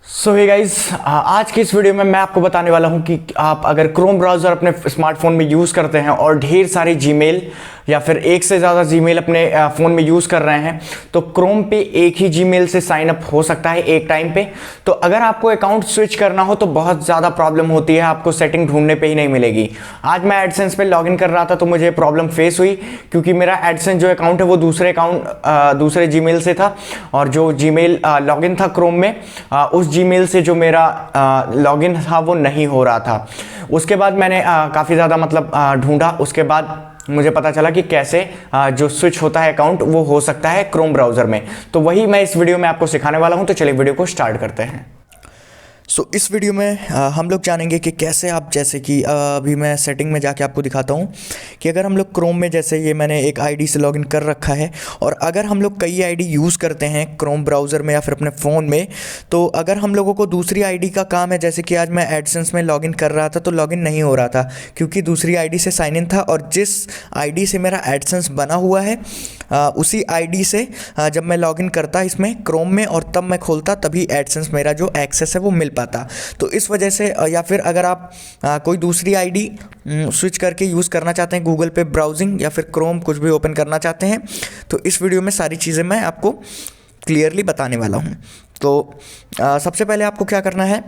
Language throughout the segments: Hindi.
सो हे गाइस, आज के इस वीडियो में मैं आपको बताने वाला हूं कि आप अगर क्रोम ब्राउज़र अपने स्मार्टफोन में यूज़ करते हैं और ढेर सारे जीमेल या फिर एक से ज़्यादा जीमेल अपने फ़ोन में यूज़ कर रहे हैं तो क्रोम पे एक ही जीमेल से साइन अप हो सकता है एक टाइम पे। तो अगर आपको अकाउंट स्विच करना हो तो बहुत ज़्यादा प्रॉब्लम होती है, आपको सेटिंग ढूंढने पे ही नहीं मिलेगी। आज मैं एडसेंस पे लॉगिन कर रहा था तो मुझे प्रॉब्लम फेस हुई क्योंकि मेरा एडसेंस जो अकाउंट है वो दूसरे जीमेल से था और जो जीमेल लॉगिन था क्रोम में उस जीमेल से जो मेरा लॉगिन था वो नहीं हो रहा था। उसके बाद मैंने काफ़ी ज़्यादा ढूंढा। उसके बाद मुझे पता चला कि कैसे जो स्विच होता है अकाउंट वो हो सकता है क्रोम ब्राउज़र में। तो वही मैं इस वीडियो में आपको सिखाने वाला हूं। तो चलिए वीडियो को स्टार्ट करते हैं। इस वीडियो में हम लोग जानेंगे कि कैसे आप, जैसे कि अभी मैं सेटिंग में जाके आपको दिखाता हूँ कि अगर हम लोग क्रोम में, जैसे ये मैंने एक आईडी से लॉगिन कर रखा है और अगर हम लोग कई आईडी यूज़ करते हैं क्रोम ब्राउज़र में या फिर अपने फ़ोन में, तो अगर हम लोगों को दूसरी आईडी का काम है, जैसे कि आज मैं एडसेंस में लॉगिन कर रहा था तो लॉगिन नहीं हो रहा था क्योंकि दूसरी आईडी से साइन इन था और जिस आईडी से मेरा एडसेंस बना हुआ है उसी आईडी से जब मैं लॉगिन करता इसमें क्रोम में और तब मैं खोलता तभी एडसेंस मेरा जो एक्सेस है वो मिल पाता। तो इस वजह से, या फिर अगर आप कोई दूसरी आईडी स्विच करके यूज़ करना चाहते हैं गूगल पे ब्राउजिंग या फिर क्रोम कुछ भी ओपन करना चाहते हैं, तो इस वीडियो में सारी चीज़ें मैं आपको क्लियरली बताने वाला हूँ। तो सबसे पहले आपको क्या करना है,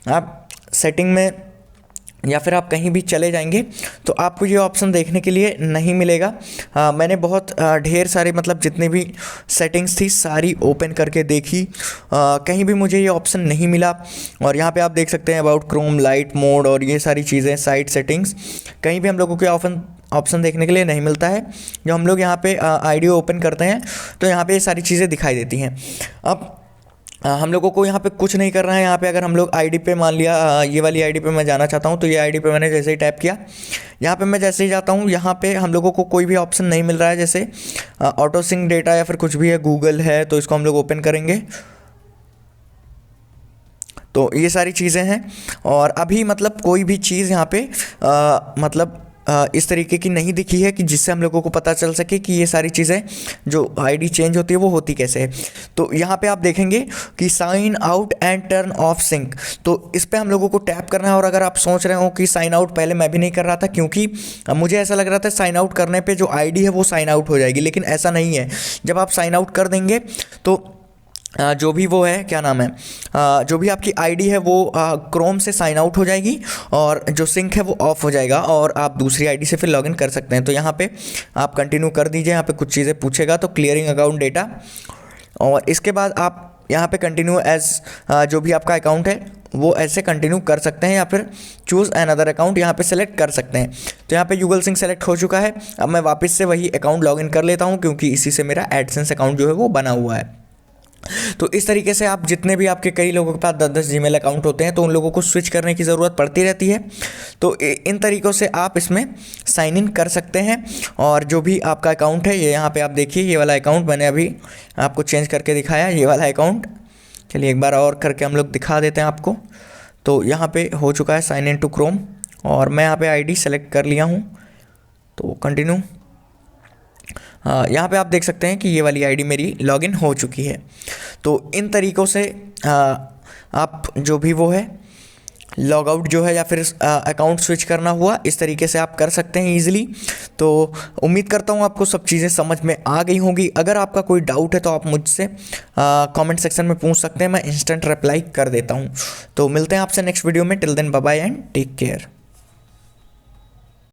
आप सेटिंग में या फिर आप कहीं भी चले जाएंगे तो आपको ये ऑप्शन देखने के लिए नहीं मिलेगा। मैंने बहुत ढेर सारे जितनी भी सेटिंग्स थी सारी ओपन करके देखी, कहीं भी मुझे ये ऑप्शन नहीं मिला। और यहाँ पे आप देख सकते हैं अबाउट क्रोम, लाइट मोड और ये सारी चीज़ें, साइट सेटिंग्स, कहीं भी हम लोगों के ऑप्शन देखने के लिए नहीं मिलता है। जब हम लोग यहाँ पे आईडी ओपन करते हैं तो यहाँ पे ये सारी चीज़ें दिखाई देती हैं। अब हम लोगों को यहाँ पे कुछ नहीं करना है। यहाँ पे अगर हम लोग आईडी पे, मान लिया ये वाली आईडी पे मैं जाना चाहता हूँ तो ये आईडी पे मैंने जैसे ही टैप किया, यहाँ पे मैं जैसे ही जाता हूँ यहाँ पे हम लोगों को कोई भी ऑप्शन नहीं मिल रहा है, जैसे ऑटो सिंक डेटा या फिर कुछ भी है, गूगल है, तो इसको हम लोग ओपन करेंगे तो ये सारी चीज़ें हैं। और अभी कोई भी चीज़ यहाँ पे इस तरीके की नहीं दिखी है कि जिससे हम लोगों को पता चल सके कि ये सारी चीज़ें जो आईडी चेंज होती है वो होती कैसे है। तो यहाँ पे आप देखेंगे कि sign out and turn off sync, तो इस पे हम लोगों को टैप करना है। और अगर आप सोच रहे हो कि साइन आउट, पहले मैं भी नहीं कर रहा था क्योंकि मुझे ऐसा लग रहा था साइन आउट करने पर जो आईडी है वो साइन आउट हो जाएगी, लेकिन ऐसा नहीं है। जब आप साइन आउट कर देंगे तो जो भी वो है, क्या नाम है, जो भी आपकी आईडी है वो क्रोम से साइन आउट हो जाएगी और जो सिंक है वो ऑफ हो जाएगा और आप दूसरी आईडी से फिर लॉगिन कर सकते हैं। तो यहाँ पे आप कंटिन्यू कर दीजिए। यहाँ पे कुछ चीज़ें पूछेगा तो क्लियरिंग अकाउंट डेटा, और इसके बाद आप यहाँ पे कंटिन्यू एज, जो भी आपका अकाउंट है वो ऐसे कंटिन्यू कर सकते हैं या फिर चूज़ अनदर अकाउंट यहाँ पे सेलेक्ट कर सकते हैं। तो यहाँ पे गूगल सिंक सेलेक्ट हो चुका है। अब मैं वापस से वही अकाउंट लॉगिन कर लेता हूँ क्योंकि इसी से मेरा एडसेंस अकाउंट जो है वो बना हुआ है। तो इस तरीके से आप, जितने भी आपके, कई लोगों के पास 10-10 जीमेल अकाउंट होते हैं तो उन लोगों को स्विच करने की ज़रूरत पड़ती रहती है। तो इन तरीक़ों से आप इसमें साइन इन कर सकते हैं। और जो भी आपका अकाउंट है, ये यहाँ पे आप देखिए, ये वाला अकाउंट मैंने अभी आपको चेंज करके दिखाया, ये वाला अकाउंट। चलिए एक बार और करके हम लोग दिखा देते हैं आपको। तो यहाँ पर हो चुका है साइन इन टू क्रोम और मैं यहाँ पर ID सेलेक्ट कर लिया हूँ। तो कंटिन्यू, यहाँ पे आप देख सकते हैं कि ये वाली आईडी मेरी लॉगिन हो चुकी है। तो इन तरीक़ों से आप जो भी वो है लॉग आउट जो है या फिर अकाउंट स्विच करना हुआ, इस तरीके से आप कर सकते हैं ईजिली। तो उम्मीद करता हूँ आपको सब चीज़ें समझ में आ गई होंगी। अगर आपका कोई डाउट है तो आप मुझसे कमेंट सेक्शन में पूछ सकते हैं, मैं इंस्टेंट रिप्लाई कर देता हूँ। तो मिलते हैं आपसे नेक्स्ट वीडियो में। Till then bye bye and take care.